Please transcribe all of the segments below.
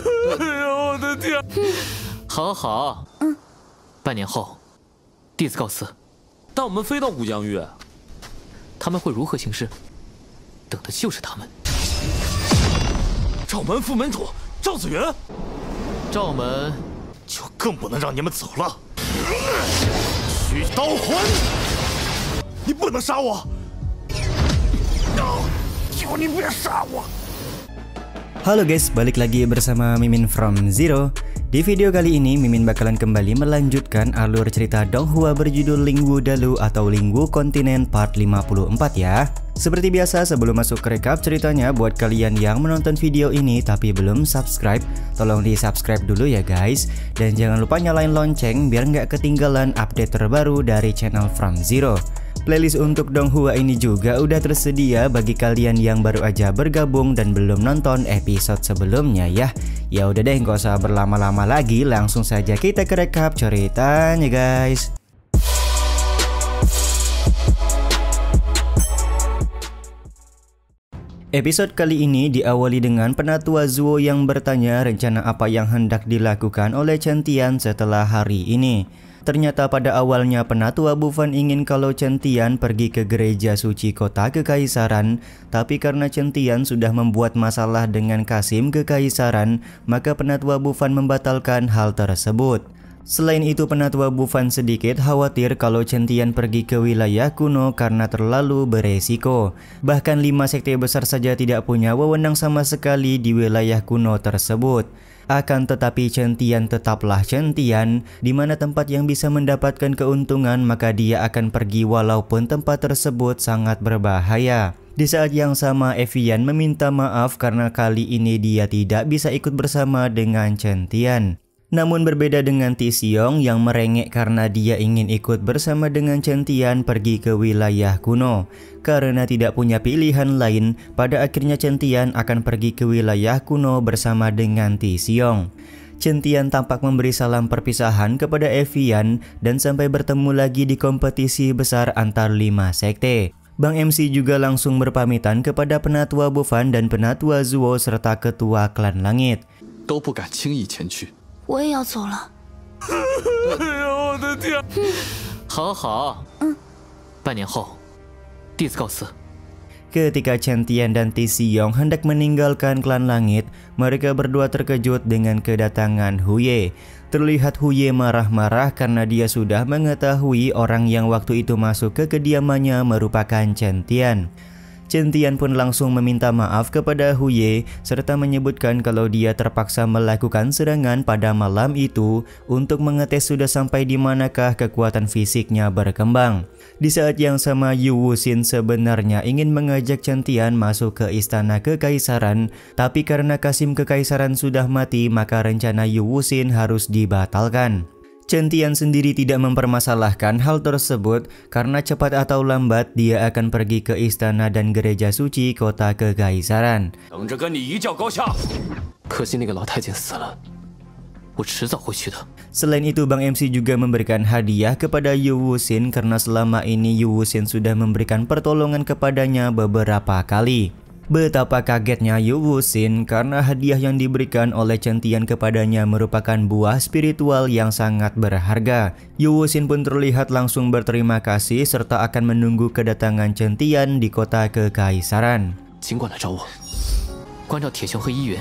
我的天！好好，半年后，弟子告辞。但我们飞到古江域，他们会如何行事？等的就是他们。赵门副门主赵子云，赵门就更不能让你们走了。取刀魂，你不能杀我！求你别杀我！ Halo guys, balik lagi bersama Mimin from Zero. Di video kali ini Mimin bakalan kembali melanjutkan alur cerita Donghua berjudul Lingwu Dalu atau Lingwu Kontinen part 54 ya. Seperti biasa sebelum masuk ke recap ceritanya, buat kalian yang menonton video ini tapi belum subscribe, tolong di subscribe dulu ya guys. Dan jangan lupa nyalain lonceng biar nggak ketinggalan update terbaru dari channel From Zero. Playlist untuk Donghua ini juga udah tersedia bagi kalian yang baru aja bergabung dan belum nonton episode sebelumnya ya. Ya udah deh, nggak usah berlama-lama lagi, langsung saja kita ke recap ceritanya guys. Episode kali ini diawali dengan Penatua Zuo yang bertanya rencana apa yang hendak dilakukan oleh Chen Tian setelah hari ini. Ternyata pada awalnya Penatua Bufan ingin kalau Chen Tian pergi ke gereja suci kota kekaisaran, tapi karena Chen Tian sudah membuat masalah dengan Kasim kekaisaran, maka Penatua Bufan membatalkan hal tersebut. Selain itu, Penatua Bufan sedikit khawatir kalau Chen Tian pergi ke wilayah kuno karena terlalu beresiko. Bahkan 5 sekte besar saja tidak punya wewenang sama sekali di wilayah kuno tersebut. Akan tetapi Chen Tian tetaplah Chen Tian, di mana tempat yang bisa mendapatkan keuntungan maka dia akan pergi walaupun tempat tersebut sangat berbahaya. Di saat yang sama Evian meminta maaf karena kali ini dia tidak bisa ikut bersama dengan Chen Tian. Namun berbeda dengan Ti Xiong yang merengek karena dia ingin ikut bersama dengan Chen Tian pergi ke wilayah kuno. Karena tidak punya pilihan lain, pada akhirnya Chen Tian akan pergi ke wilayah kuno bersama dengan Ti Xiong. Chen Tian tampak memberi salam perpisahan kepada Evian dan sampai bertemu lagi di kompetisi besar antar 5 sekte. Bang MC juga langsung berpamitan kepada Penatua Bufan dan Penatua Zuo serta Ketua Klan Langit. 都不敢轻易前去。 我也要走了。我的天！好好，半年后，弟子告辞。 Ketika Chen Tian dan Ti Xiong hendak meninggalkan Klan Langit, mereka berdua terkejut dengan kedatangan Huye. Terlihat Huye marah-marah karena dia sudah mengetahui orang yang waktu itu masuk ke kediamannya merupakan Chen Tian. Chen Tian pun langsung meminta maaf kepada Huye serta menyebutkan kalau dia terpaksa melakukan serangan pada malam itu untuk mengetes sudah sampai di manakah kekuatan fisiknya berkembang. Di saat yang sama Yu Wuxin sebenarnya ingin mengajak Chen Tian masuk ke istana kekaisaran, tapi karena Kasim kekaisaran sudah mati maka rencana Yu Wuxin harus dibatalkan. Chen Tian sendiri tidak mempermasalahkan hal tersebut karena cepat atau lambat dia akan pergi ke istana dan gereja suci kota kekaisaran. 等着跟你一较高下。可惜那个老太监死了，我迟早会去的。 Selain itu, Bang MC juga memberikan hadiah kepada Yu Wuxin karena selama ini Yu Wuxin sudah memberikan pertolongan kepadanya beberapa kali. Betapa kagetnya Yu Wuxin karena hadiah yang diberikan oleh Chen Tian kepadanya merupakan buah spiritual yang sangat berharga. Yu Wuxin pun terlihat langsung berterima kasih serta akan menunggu kedatangan Chen Tian di kota kekaisaran. 尽管来找我，关照铁雄和一元。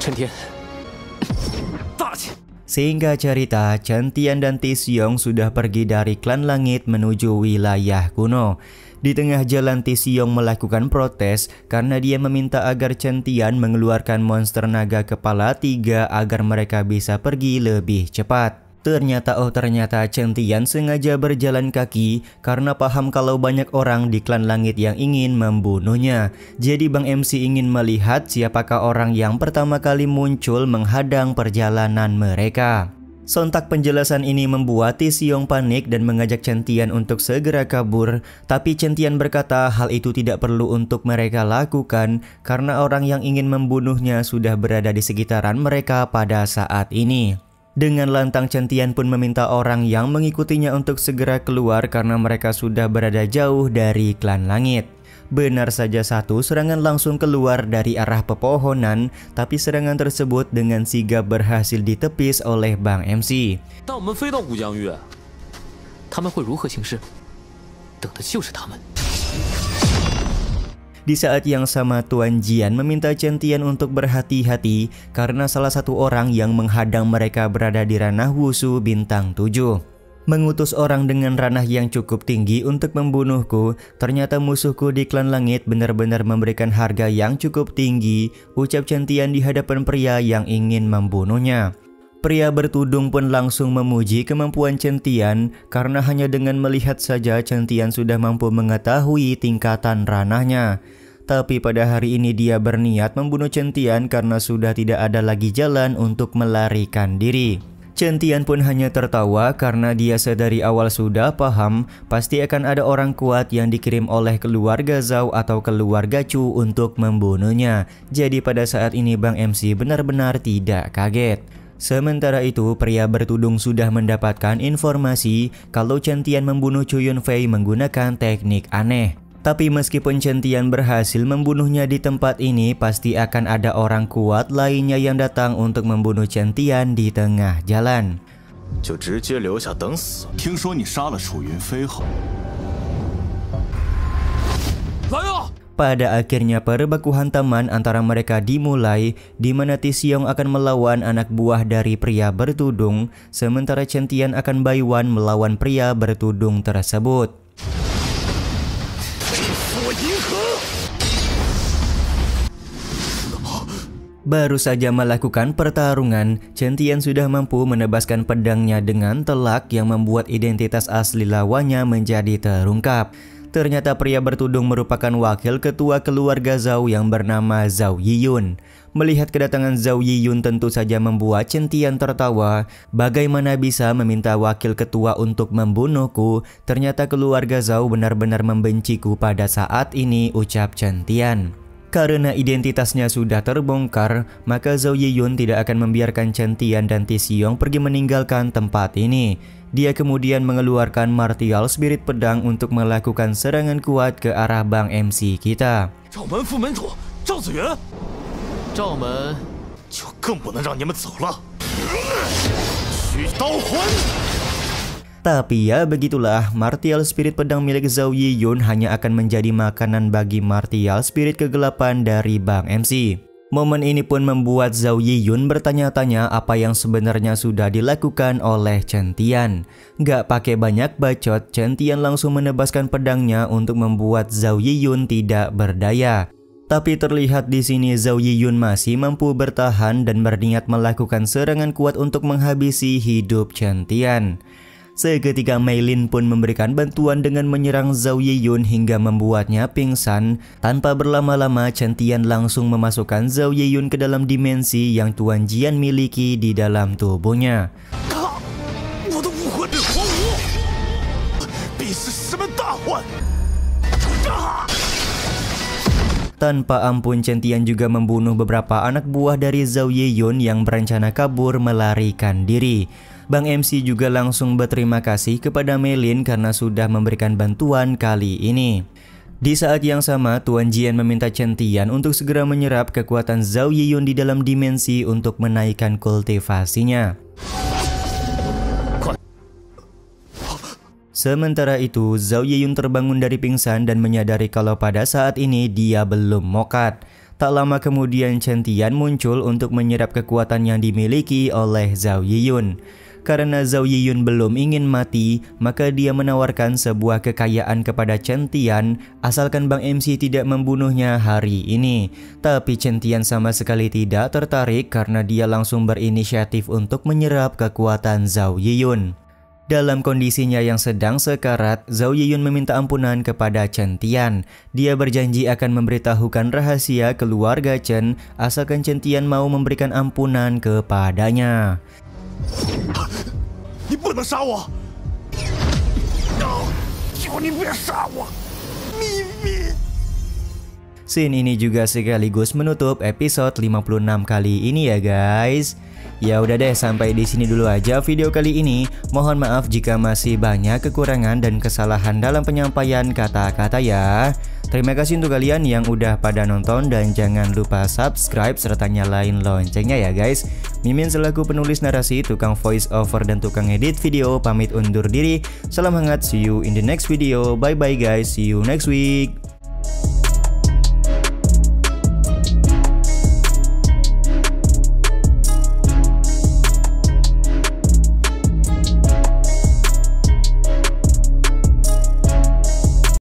陈天，大气。 Sehingga cerita, Chen Tian dan Ti Xiong sudah pergi dari Klan Langit menuju wilayah kuno. Di tengah jalan Ti Xiong melakukan protes karena dia meminta agar Chen Tian mengeluarkan monster naga kepala 3 agar mereka bisa pergi lebih cepat. Ternyata Chen Tian sengaja berjalan kaki karena paham kalau banyak orang di Klan Langit yang ingin membunuhnya. Jadi Bang MC ingin melihat siapakah orang yang pertama kali muncul menghadang perjalanan mereka. Sontak penjelasan ini membuat Ti Xiong panik dan mengajak Chen Tian untuk segera kabur. Tapi Chen Tian berkata hal itu tidak perlu untuk mereka lakukan karena orang yang ingin membunuhnya sudah berada di sekitaran mereka pada saat ini. Dengan lantang Chen Tian pun meminta orang yang mengikutinya untuk segera keluar karena mereka sudah berada jauh dari Klan Langit. Benar saja satu serangan langsung keluar dari arah pepohonan, tapi serangan tersebut dengan sigap berhasil ditepis oleh Bang MC. 当我们飞到古江域，他们会如何行事？等的就是他们。 Di saat yang sama Tuan Jian meminta Chen Tian untuk berhati-hati karena salah satu orang yang menghadang mereka berada di ranah Wushu bintang 7. Mengutus orang dengan ranah yang cukup tinggi untuk membunuhku, ternyata musuhku di klan langit benar-benar memberikan harga yang cukup tinggi, ucap Chen Tian di hadapan pria yang ingin membunuhnya. Pria bertudung pun langsung memuji kemampuan Chen Tian karena hanya dengan melihat saja Chen Tian sudah mampu mengetahui tingkatan ranahnya. Tapi pada hari ini dia berniat membunuh Chen Tian karena sudah tidak ada lagi jalan untuk melarikan diri. Chen Tian pun hanya tertawa karena dia sedari awal sudah paham pasti akan ada orang kuat yang dikirim oleh keluarga Zhao atau keluarga Chu untuk membunuhnya. Jadi pada saat ini Bang MC benar-benar tidak kaget. Sementara itu, pria bertudung sudah mendapatkan informasi kalau Chen Tian membunuh Chu Yunfei menggunakan teknik aneh. Tapi meskipun Chen Tian berhasil membunuhnya di tempat ini, pasti akan ada orang kuat lainnya yang datang untuk membunuh Chen Tian di tengah jalan. 就直接留下等死。听说你杀了楚云飞后， 来呀！ Pada akhirnya perbaku hantaman antara mereka dimulai, di mana Tisiong akan melawan anak buah dari pria bertudung, sementara Chen Tian akan Baiwan melawan pria bertudung tersebut. Baru saja melakukan pertarungan, Chen Tian sudah mampu menebaskan pedangnya dengan telak yang membuat identitas asli lawannya menjadi terungkap. Ternyata pria bertudung merupakan wakil ketua keluarga Zhao yang bernama Zhao Yiyun. Melihat kedatangan Zhao Yiyun tentu saja membuat Chen Tian tertawa. Bagaimana bisa meminta wakil ketua untuk membunuhku? Ternyata keluarga Zhao benar-benar membenciku pada saat ini, ucap Chen Tian. Karena identitasnya sudah terbongkar, maka Zhao Yiyun tidak akan membiarkan Chen Tian dan Tisiong pergi meninggalkan tempat ini. Dia kemudian mengeluarkan martial spirit pedang untuk melakukan serangan kuat ke arah Bang MC kita. 赵门副门主赵子元，赵门 就更不能让你们走了。取刀魂。 Tapi ya begitulah, martial spirit pedang milik Zhao Yiyun hanya akan menjadi makanan bagi martial spirit kegelapan dari Bang MC. Momen ini pun membuat Zhao Yiyun bertanya-tanya apa yang sebenarnya sudah dilakukan oleh Chen Tian. Gak pakai banyak bacot, Chen Tian langsung menebaskan pedangnya untuk membuat Zhao Yiyun tidak berdaya. Tapi terlihat di sini Zhao Yiyun masih mampu bertahan dan berniat melakukan serangan kuat untuk menghabisi hidup Chen Tian. Seketika Mei Lin pun memberikan bantuan dengan menyerang Zhao Yiyun hingga membuatnya pingsan. Tanpa berlama-lama, Chen Tian langsung memasukkan Zhao Yiyun ke dalam dimensi yang Tuan Jian miliki di dalam tubuhnya. Tanpa ampun, Chen Tian juga membunuh beberapa anak buah dari Zhao Yiyun yang berencana kabur melarikan diri. Bang MC juga langsung berterima kasih kepada Mei Lin karena sudah memberikan bantuan kali ini. Di saat yang sama, Tuan Jian meminta Chen Tian untuk segera menyerap kekuatan Zhao Yiyun di dalam dimensi untuk menaikkan kultivasinya. Sementara itu, Zhao Yiyun terbangun dari pingsan dan menyadari kalau pada saat ini dia belum mokat. Tak lama kemudian Chen Tian muncul untuk menyerap kekuatan yang dimiliki oleh Zhao Yiyun. Karena Zhao Yiyun belum ingin mati, maka dia menawarkan sebuah kekayaan kepada Chen Tian asalkan Bang MC tidak membunuhnya hari ini. Tapi Chen Tian sama sekali tidak tertarik karena dia langsung berinisiatif untuk menyerap kekuatan Zhao Yiyun. Dalam kondisinya yang sedang sekarat, Zhao Yiyun meminta ampunan kepada Chen Tian. Dia berjanji akan memberitahukan rahasia keluarga Chen asalkan Chen Tian mau memberikan ampunan kepadanya. 你不能杀我！求你别杀我！秘密。 Scene ini juga sekaligus menutup episode 56 kali ini ya guys. Ya udah deh, sampai di sini dulu aja video kali ini. Mohon maaf jika masih banyak kekurangan dan kesalahan dalam penyampaian kata-kata ya. Terima kasih untuk kalian yang udah pada nonton dan jangan lupa subscribe serta nyalain loncengnya ya guys. Mimin selaku penulis narasi, tukang voice over dan tukang edit video pamit undur diri. Salam hangat, see you in the next video. Bye bye guys, see you next week.